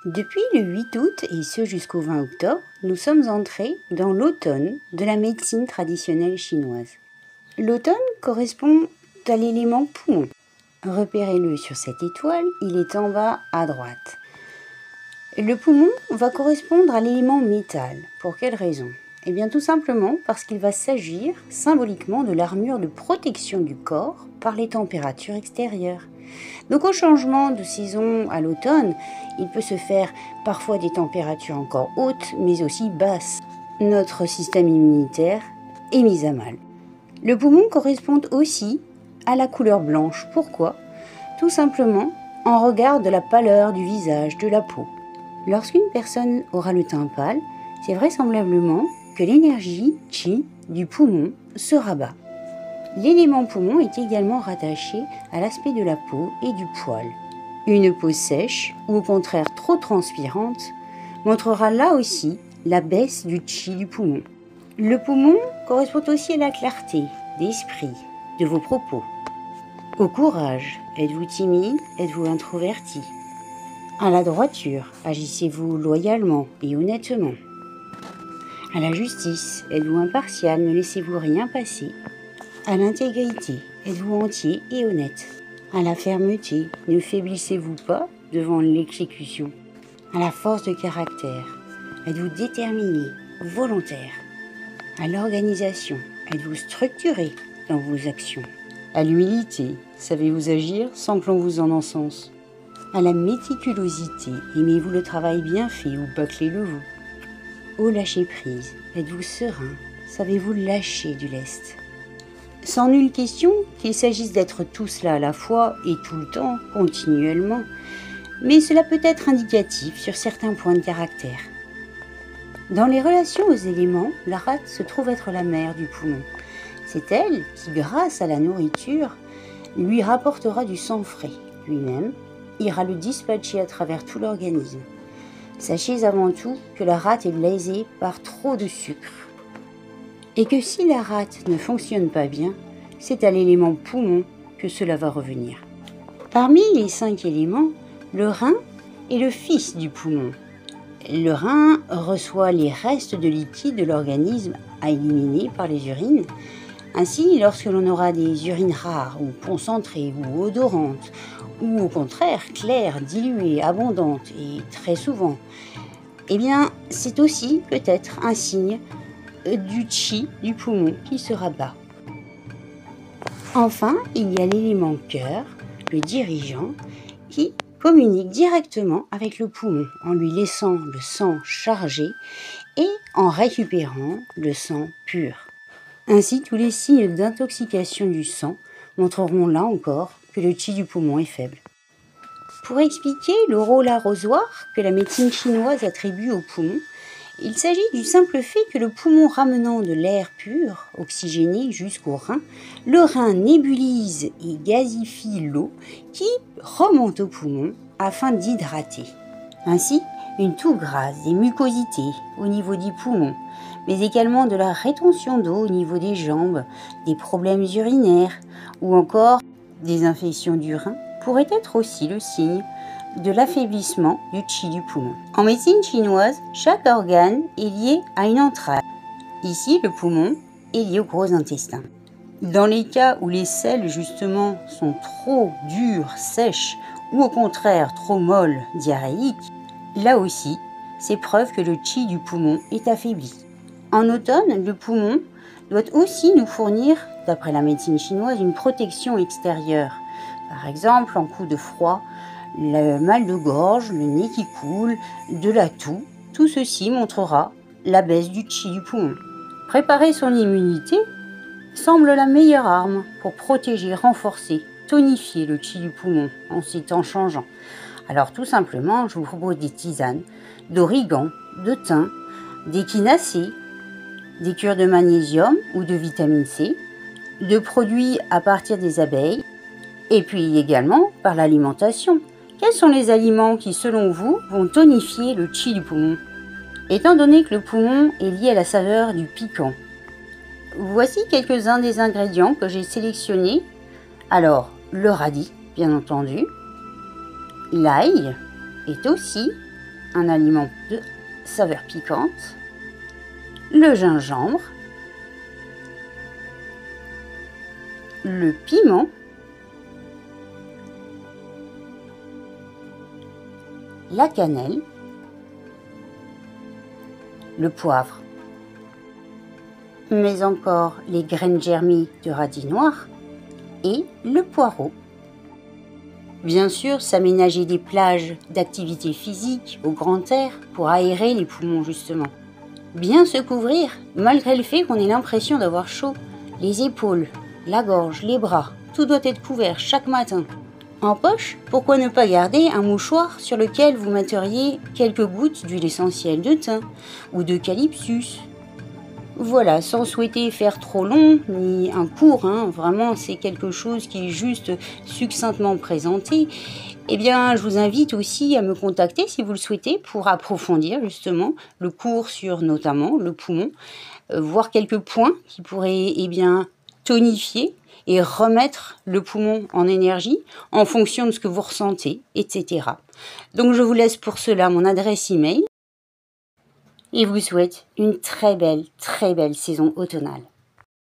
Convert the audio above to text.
Depuis le 8 août et ce jusqu'au 20 octobre, nous sommes entrés dans l'automne de la médecine traditionnelle chinoise. L'automne correspond à l'élément poumon. Repérez-le sur cette étoile, il est en bas à droite. Le poumon va correspondre à l'élément métal. Pour quelle raison ? Eh bien tout simplement parce qu'il va s'agir symboliquement de l'armure de protection du corps par les températures extérieures. Donc au changement de saison à l'automne, il peut se faire parfois des températures encore hautes mais aussi basses. Notre système immunitaire est mis à mal. Le poumon correspond aussi à la couleur blanche. Pourquoi ? Tout simplement en regard de la pâleur du visage, de la peau. Lorsqu'une personne aura le teint pâle, c'est vraisemblablement que l'énergie Qi du poumon sera bas. L'élément poumon est également rattaché à l'aspect de la peau et du poil. Une peau sèche ou au contraire trop transpirante montrera là aussi la baisse du Qi du poumon. Le poumon correspond aussi à la clarté d'esprit de vos propos. Au courage, êtes-vous timide, êtes-vous introverti ? À la droiture, agissez-vous loyalement et honnêtement ? À la justice, êtes-vous impartial, ne laissez-vous rien passer ? À l'intégrité, êtes-vous entier et honnête ? À la fermeté, ne faiblissez-vous pas devant l'exécution ? À la force de caractère, êtes-vous déterminé, volontaire ? À l'organisation, êtes-vous structuré dans vos actions ? À l'humilité, savez-vous agir sans que l'on vous en encense ? À la méticulosité, aimez-vous le travail bien fait ou bâclez-le-vous ? Au lâcher-prise, êtes-vous serein ? Savez-vous lâcher du lest ? Sans nulle question qu'il s'agisse d'être tout cela à la fois et tout le temps, continuellement, mais cela peut être indicatif sur certains points de caractère. Dans les relations aux éléments, la rate se trouve être la mère du poumon. C'est elle qui, grâce à la nourriture, lui rapportera du sang frais. Lui-même ira le dispatcher à travers tout l'organisme. Sachez avant tout que la rate est lésée par trop de sucre. Et que si la rate ne fonctionne pas bien, c'est à l'élément poumon que cela va revenir. Parmi les 5 éléments, le rein est le fils du poumon. Le rein reçoit les restes de liquide de l'organisme à éliminer par les urines. Ainsi, lorsque l'on aura des urines rares ou concentrées ou odorantes, ou au contraire claires, diluées, abondantes et très souvent, eh bien c'est aussi peut-être un signe du Qi du poumon qui sera bas. Enfin, il y a l'élément cœur, le dirigeant, qui communique directement avec le poumon en lui laissant le sang chargé et en récupérant le sang pur. Ainsi, tous les signes d'intoxication du sang montreront là encore que le Qi du poumon est faible. Pour expliquer le rôle arrosoir que la médecine chinoise attribue au poumon, il s'agit du simple fait que le poumon ramenant de l'air pur, oxygéné jusqu'au rein, le rein nébulise et gazifie l'eau qui remonte au poumon afin d'hydrater. Ainsi, une toux grasse, des mucosités au niveau du poumon, mais également de la rétention d'eau au niveau des jambes, des problèmes urinaires ou encore des infections du rein pourraient être aussi le signe de l'affaiblissement du Qi du poumon. En médecine chinoise, chaque organe est lié à une entraille. Ici, le poumon est lié au gros intestin. Dans les cas où les selles, justement, sont trop dures, sèches, ou au contraire trop molles, diarrhéiques, là aussi, c'est preuve que le Qi du poumon est affaibli. En automne, le poumon doit aussi nous fournir, d'après la médecine chinoise, une protection extérieure. Par exemple, en coup de froid, le mal de gorge, le nez qui coule, de la toux, tout ceci montrera la baisse du Qi du poumon. Préparer son immunité semble la meilleure arme pour protéger, renforcer, tonifier le Qi du poumon en ces temps changeants. Alors tout simplement, je vous propose des tisanes, d'origan, de thym, d'échinacée, des cures de magnésium ou de vitamine C, de produits à partir des abeilles, et puis également par l'alimentation. Quels sont les aliments qui, selon vous, vont tonifier le Qi du poumon ? Étant donné que le poumon est lié à la saveur du piquant, voici quelques-uns des ingrédients que j'ai sélectionnés. Alors, le radis, bien entendu. L'ail est aussi un aliment de saveur piquante, le gingembre, le piment, la cannelle, le poivre, mais encore les graines germées de radis noir et le poireau. Bien sûr, s'aménager des plages d'activité physique au grand air pour aérer les poumons justement. Bien se couvrir, malgré le fait qu'on ait l'impression d'avoir chaud. Les épaules, la gorge, les bras, tout doit être couvert chaque matin. En poche, pourquoi ne pas garder un mouchoir sur lequel vous metteriez quelques gouttes d'huile essentielle de thym ou d'eucalyptus. Voilà, sans souhaiter faire trop long ni un cours, vraiment c'est quelque chose qui est juste succinctement présenté. Eh bien, je vous invite aussi à me contacter si vous le souhaitez pour approfondir justement le cours sur notamment le poumon, voir quelques points qui pourraient tonifier et remettre le poumon en énergie en fonction de ce que vous ressentez, etc. Donc je vous laisse pour cela mon adresse email et vous souhaite une très belle saison automnale.